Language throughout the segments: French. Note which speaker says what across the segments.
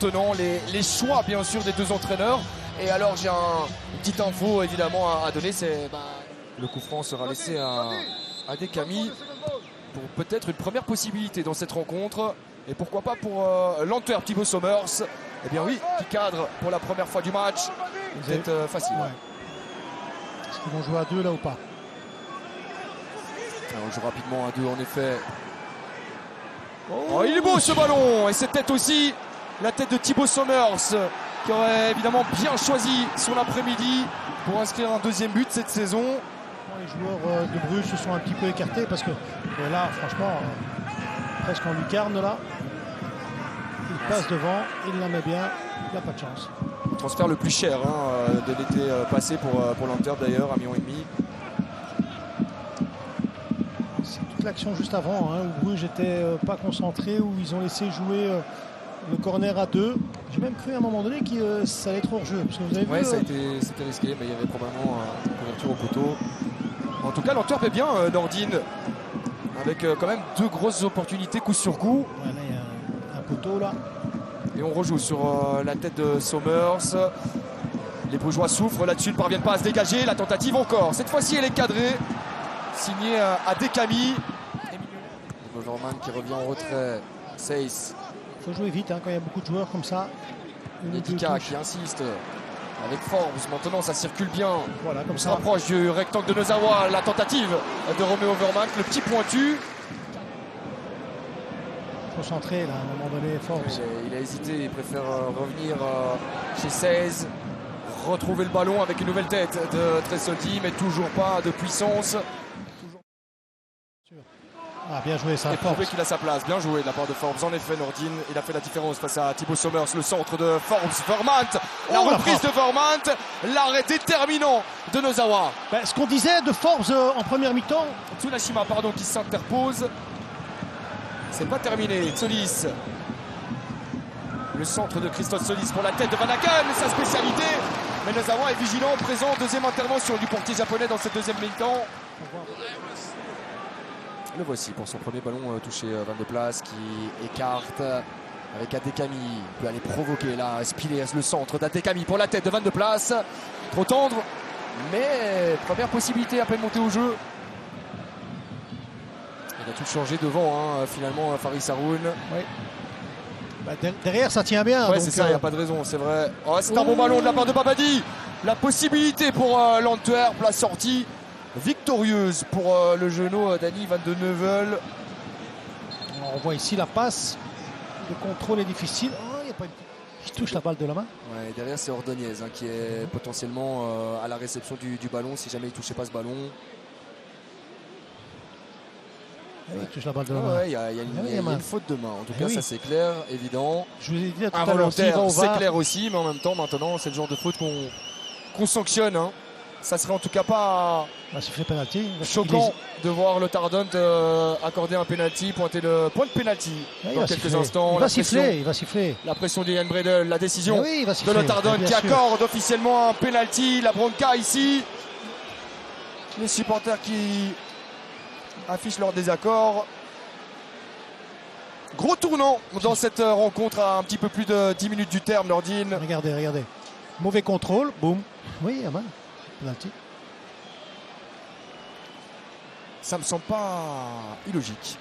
Speaker 1: maintenant les choix bien sûr des deux entraîneurs. Et alors j'ai une petite info évidemment à donner, c'est le coup franc sera laissé à Adekami pour peut-être une première possibilité dans cette rencontre. Et pourquoi pas pour l'Antwerp Thibaut Somers. Eh bien oui, qui cadre pour la première fois du match. Peut-être facile.
Speaker 2: Ouais. Est-ce qu'ils vont jouer à deux là ou pas?
Speaker 1: Alors, on joue rapidement à deux en effet. Oh, il est beau ce ballon. Et c'est peut-être aussi la tête de Thibaut Somers qui aurait évidemment bien choisi son après-midi pour inscrire un deuxième but cette saison.
Speaker 2: Les joueurs de Bruges se sont un petit peu écartés parce que là franchement presque en lucarne là. Il passe devant, il la met bien, il n'a pas de chance.
Speaker 1: Le transfert le plus cher de l'été passé pour l'Antwerp d'ailleurs, 1,5 million.
Speaker 2: C'est toute l'action juste avant où Bruges n'était pas concentré, où ils ont laissé jouer le corner à deux. J'ai même cru à un moment donné que ça allait être hors jeu. Parce que vous avez vu,
Speaker 1: c'était risqué, mais il y avait probablement une couverture au poteau. En tout cas, l'Antwerp est bien, Nordine, avec quand même deux grosses opportunités coup sur coup.
Speaker 2: Ouais, là, il y a un poteau là.
Speaker 1: Et on rejoue sur la tête de Somers. Les Brugeois souffrent là-dessus, ne parviennent pas à se dégager. La tentative encore. Cette fois-ci, elle est cadrée. Signée à Dekami. Overman qui revient en retrait. Seyss.
Speaker 2: Il faut jouer vite quand il y a beaucoup de joueurs comme ça.
Speaker 1: Nedika qui insiste. Avec Forbes, maintenant ça circule bien.
Speaker 2: Voilà, comme
Speaker 1: on
Speaker 2: ça.
Speaker 1: se rapproche du rectangle de Nozawa. La tentative de Roméo Overman. Le petit pointu.
Speaker 2: Concentré là, à un moment donné, Forbes.
Speaker 1: Il a hésité, il préfère revenir chez 16, retrouver le ballon avec une nouvelle tête de Tresoldi, mais toujours pas de puissance.
Speaker 2: Ah, bien joué ça.
Speaker 1: Et prouver qu'il a sa place, bien joué de la part de Forbes. En effet, Nordine, il a fait la différence face à Thibaut Somers, le centre de Forbes. Vermaat, la reprise de Vermaat, l'arrêt déterminant de Nozawa.
Speaker 2: Ce qu'on disait de Forbes en première mi-temps.
Speaker 1: Tsunashima, pardon, qui s'interpose. C'est pas terminé. Solis. Le centre de Christophe Solis pour la tête de Van Aken, sa spécialité. Mais Nozawa est vigilant, présent. Deuxième intervention du portier japonais dans cette deuxième mi-temps. Le voici pour son premier ballon touché Van de Place qui écarte avec Adekami. Il peut aller provoquer là Spileas, le centre d'Adekami pour la tête de Van de Place. Trop tendre, mais première possibilité à peine monter au jeu. Il a tout changé devant finalement Faris Haroun.
Speaker 2: Oui. Derrière ça tient bien.
Speaker 1: Ouais, c'est ça, il n'y a pas de raison, c'est vrai. Oh, c'est un bon ballon de la part de Babadi. La possibilité pour l'Antwerp, la sortie victorieuse pour le genou Danny Van de Neuvel.
Speaker 2: On voit ici la passe. Le contrôle est difficile. Oh, il y a pas... Il touche la balle de la main.
Speaker 1: Ouais, derrière c'est Ordonez qui est potentiellement à la réception du ballon si jamais il ne touchait pas ce ballon.
Speaker 2: Il touche la balle de la main.
Speaker 1: Il y a une faute de main. En tout cas, ça c'est clair, évident.
Speaker 2: Je vous ai dit tout à l'heure,
Speaker 1: involontaire, c'est clair aussi, mais en même temps, maintenant, c'est le genre de faute qu'on sanctionne. Ça serait en tout cas pas choquant de voir le Tardont accorder un penalty, pointer le point de penalty dans quelques instants.
Speaker 2: Il va siffler.
Speaker 1: La pression d'Ian Bredel, la décision de le Tardont qui
Speaker 2: sûr.
Speaker 1: accorde officiellement un penalty. La bronca ici. Les supporters qui affichent leur désaccord. Gros tournant dans cette rencontre à un petit peu plus de 10 minutes du terme, Nordine.
Speaker 2: Regardez. Mauvais contrôle, boum. Oui, ah ben. Penalty.
Speaker 1: Ça me semble pas illogique.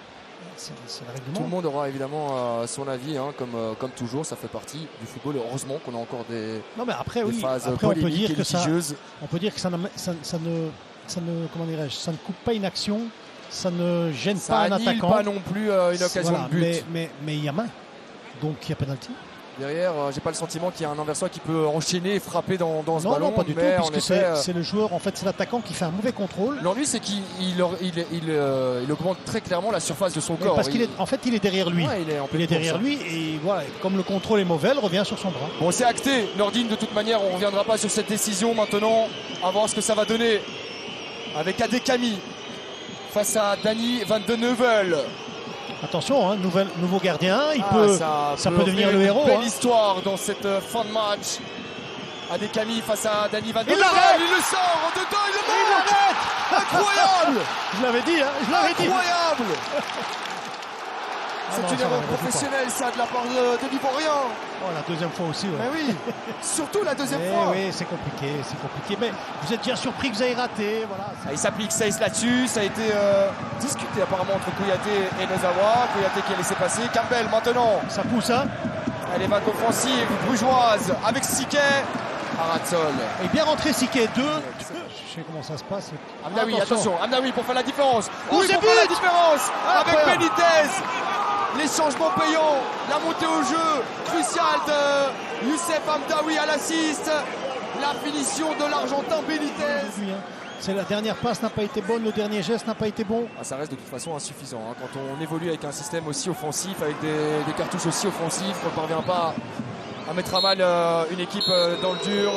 Speaker 2: C'est le règlement.
Speaker 1: Tout le monde aura évidemment son avis, comme toujours, ça fait partie du football. Heureusement qu'on a encore des phases polémiques et litigieuses.
Speaker 2: On peut dire que ça ne comment dirais-je, ça ne coupe pas une action, ça ne gêne pas un attaquant.
Speaker 1: Ça annule pas non plus une occasion de but.
Speaker 2: Mais il y a main, donc il y a penalty.
Speaker 1: Derrière, j'ai pas le sentiment qu'il y a un Aversois qui peut enchaîner et frapper dans ce ballon.
Speaker 2: Non, pas du tout, puisque c'est le joueur, en fait, c'est l'attaquant qui fait un mauvais contrôle.
Speaker 1: L'ennui, c'est qu'il augmente très clairement la surface de son corps.
Speaker 2: Parce qu'il est derrière lui.
Speaker 1: Ouais,
Speaker 2: il est derrière lui et voilà, comme le contrôle est mauvais, elle revient sur son bras.
Speaker 1: Bon, c'est acté. Nordine, de toute manière, on ne reviendra pas sur cette décision maintenant. À voir ce que ça va donner avec Adekami face à Danny Van de Neuvel.
Speaker 2: Attention, nouveau gardien, ça peut devenir le héros.
Speaker 1: Belle histoire dans cette fin de match. Adekami face à Danny Van de Neuvel. Il le sort dedans, il le marque. Incroyable.
Speaker 2: Je l'avais dit,
Speaker 1: Incroyable. C'est
Speaker 2: non,
Speaker 1: une
Speaker 2: ça va,
Speaker 1: erreur
Speaker 2: il refait
Speaker 1: professionnelle, ça, de la part de l'Ivoirien.
Speaker 2: Oh, la deuxième fois aussi, ouais.
Speaker 1: Mais oui, surtout la deuxième
Speaker 2: Eh
Speaker 1: fois.
Speaker 2: oui, c'est compliqué, c'est compliqué. Mais vous êtes bien surpris que vous ayez raté. Voilà.
Speaker 1: Ah, il s'applique 16 là-dessus. Ça a été discuté apparemment entre Kouyaté et Nozawa. Kouyaté qui a laissé passer. Campbell maintenant.
Speaker 2: Ça pousse, hein.
Speaker 1: Elle est vague offensive brugeoise avec Siquet. Aratsol.
Speaker 2: Et bien rentré Siquet 2. Je sais comment ça se passe.
Speaker 1: Amnaoui, attention. Amnaoui pour faire la différence.
Speaker 2: Oh,
Speaker 1: Oui,
Speaker 2: c'est
Speaker 1: pour faire la
Speaker 2: but.
Speaker 1: différence. Avec
Speaker 2: Incroyable.
Speaker 1: Benitez. Les changements payants. La montée au jeu cruciale de Youssef Amdaoui à l'assist. La finition de l'Argentin Benitez.
Speaker 2: C'est la dernière passe n'a pas été bonne, le dernier geste n'a pas été bon.
Speaker 1: Ah, ça reste de toute façon insuffisant. Hein. Quand on évolue avec un système aussi offensif, avec des cartouches aussi offensives, on ne parvient pas à mettre à mal une équipe dans le dur.